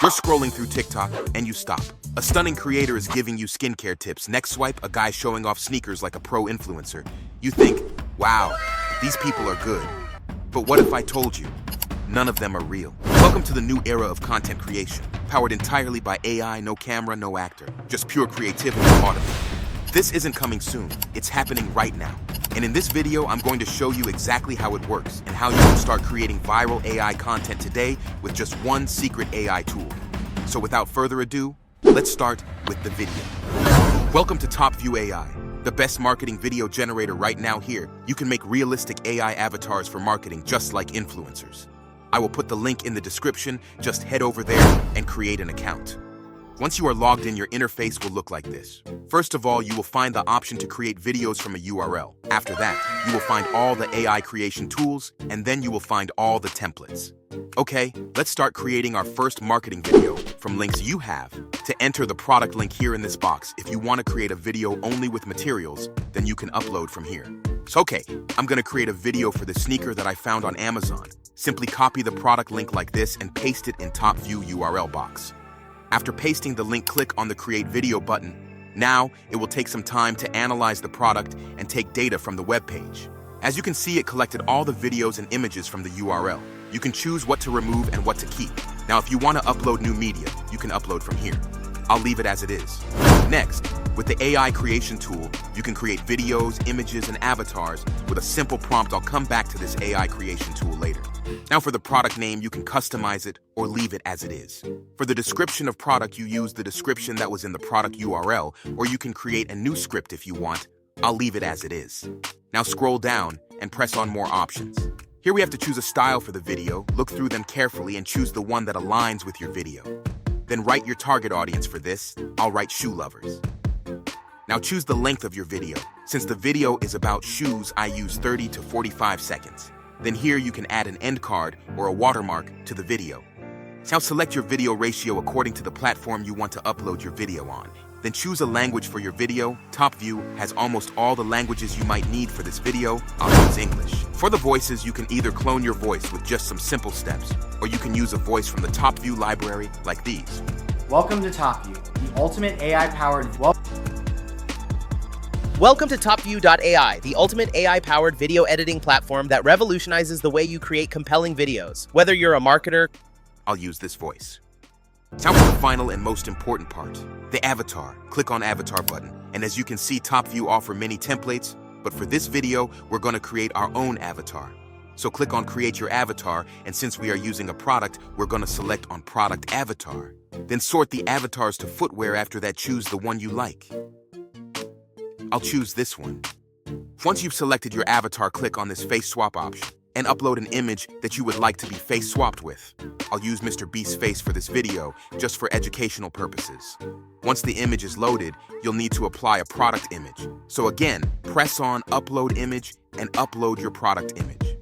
You're scrolling through TikTok and you stop. A stunning creator is giving you skincare tips. Next swipe, a guy showing off sneakers like a pro influencer. You think, wow, these people are good. But what if I told you? None of them are real. Welcome to the new era of content creation, powered entirely by AI, no camera, no actor, just pure creativity automated. This isn't coming soon, it's happening right now. And in this video, I'm going to show you exactly how it works and how you can start creating viral AI content today with just one secret AI tool. So without further ado, let's start with the video. Welcome to Topview AI, the best marketing video generator right now. Here, you can make realistic AI avatars for marketing just like influencers. I will put the link in the description. Just head over there and create an account. Once you are logged in, your interface will look like this. First of all, you will find the option to create videos from a URL. After that, you will find all the AI creation tools, and then you will find all the templates. Okay, let's start creating our first marketing video from links you have. To enter the product link here in this box, if you want to create a video only with materials, then you can upload from here. So okay, I'm going to create a video for the sneaker that I found on Amazon. Simply copy the product link like this and paste it in Topview URL box. After pasting the link, click on the Create Video button. Now, it will take some time to analyze the product and take data from the web page. As you can see, it collected all the videos and images from the URL. You can choose what to remove and what to keep. Now, if you want to upload new media, you can upload from here. I'll leave it as it is. Next, with the AI creation tool, you can create videos, images, and avatars with a simple prompt. I'll come back to this AI creation tool later. Now for the product name, you can customize it or leave it as it is. For the description of product, you use the description that was in the product URL, or you can create a new script if you want. I'll leave it as it is. Now scroll down and press on More Options. Here we have to choose a style for the video. Look through them carefully and choose the one that aligns with your video. Then write your target audience for this. I'll write shoe lovers. Now choose the length of your video. Since the video is about shoes, I use 30 to 45 seconds. Then here you can add an end card or a watermark to the video. Now select your video ratio according to the platform you want to upload your video on. Then choose a language for your video. Topview has almost all the languages you might need for this video. I'll use English. For the voices, you can either clone your voice with just some simple steps, or you can use a voice from the Topview library like these. Welcome to Topview, the ultimate AI-powered... Welcome to Topview.ai, the ultimate AI-powered video editing platform that revolutionizes the way you create compelling videos. Whether you're a marketer... I'll use this voice. Now for the final and most important part, the avatar. Click on Avatar button, and as you can see, Topview offer many templates, but for this video, we're going to create our own avatar. So click on Create Your Avatar, and since we are using a product, we're going to select on Product Avatar. Then sort the avatars to footwear. After that, choose the one you like. I'll choose this one. Once you've selected your avatar, click on this face swap option and upload an image that you would like to be face swapped with. I'll use Mr. Beast's face for this video, just for educational purposes. Once the image is loaded, you'll need to apply a product image. So again, press on Upload Image and upload your product image.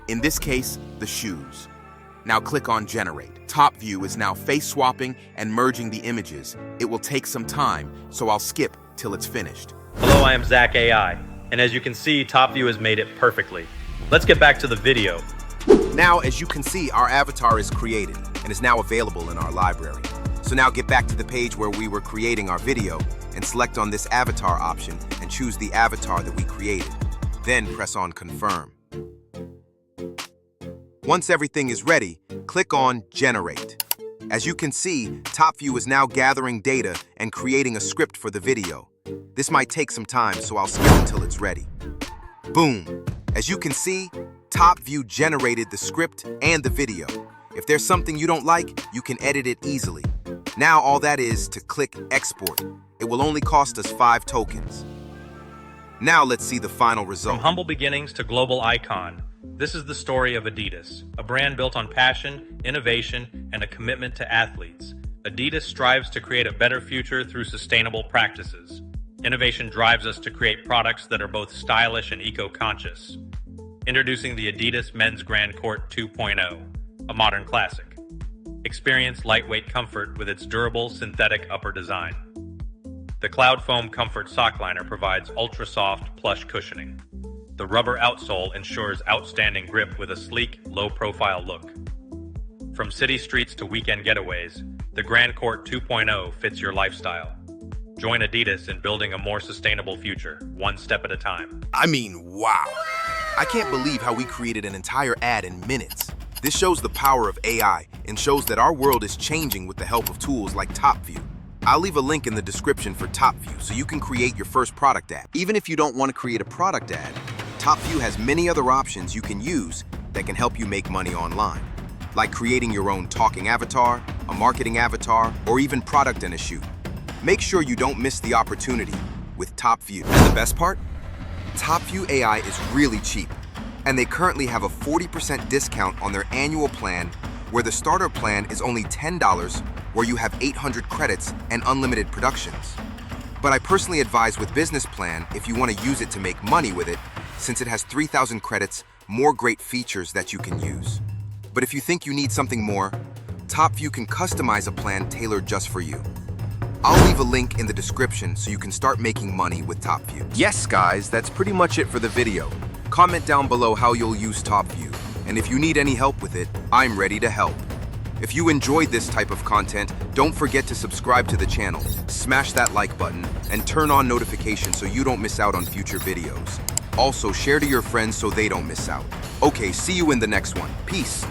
In this case, the shoes. Now click on Generate. Topview is now face swapping and merging the images. It will take some time, so I'll skip till it's finished. Hello, I am Zach AI, and as you can see, Topview has made it perfectly. Let's get back to the video. Now, as you can see, our avatar is created and is now available in our library. So now get back to the page where we were creating our video and select on this avatar option and choose the avatar that we created. Then press on Confirm. Once everything is ready, click on Generate. As you can see, Topview is now gathering data and creating a script for the video. This might take some time, so I'll skip until it's ready. Boom! As you can see, Topview generated the script and the video. If there's something you don't like, you can edit it easily. Now all that is to click Export. It will only cost us 5 tokens. Now let's see the final result. From humble beginnings to global icon, this is the story of Adidas, a brand built on passion, innovation, and a commitment to athletes. Adidas strives to create a better future through sustainable practices. Innovation drives us to create products that are both stylish and eco-conscious. Introducing the Adidas Men's Grand Court 2.0, a modern classic. Experience lightweight comfort with its durable synthetic upper design. The Cloud Foam Comfort Sock Liner provides ultra-soft, plush cushioning. The rubber outsole ensures outstanding grip with a sleek, low-profile look. From city streets to weekend getaways, The Grand Court 2.0 fits your lifestyle. Join Adidas in building a more sustainable future, one step at a time. I mean, wow. I can't believe how we created an entire ad in minutes. This shows the power of AI and shows that our world is changing with the help of tools like Topview. I'll leave a link in the description for Topview so you can create your first product ad. Even if you don't want to create a product ad, Topview has many other options you can use that can help you make money online, like creating your own talking avatar, a marketing avatar, or even product in a shoot. Make sure you don't miss the opportunity with Topview. And the best part? Topview AI is really cheap, and they currently have a 40% discount on their annual plan, where the starter plan is only $10, where you have 800 credits and unlimited productions. But I personally advise with business plan if you want to use it to make money with it, since it has 3,000 credits, more great features that you can use. But if you think you need something more, Topview can customize a plan tailored just for you. I'll leave a link in the description so you can start making money with Topview. Yes, guys, that's pretty much it for the video. Comment down below how you'll use Topview, and if you need any help with it, I'm ready to help. If you enjoyed this type of content, don't forget to subscribe to the channel, smash that like button, and turn on notifications so you don't miss out on future videos. Also, share to your friends so they don't miss out. Okay, see you in the next one. Peace.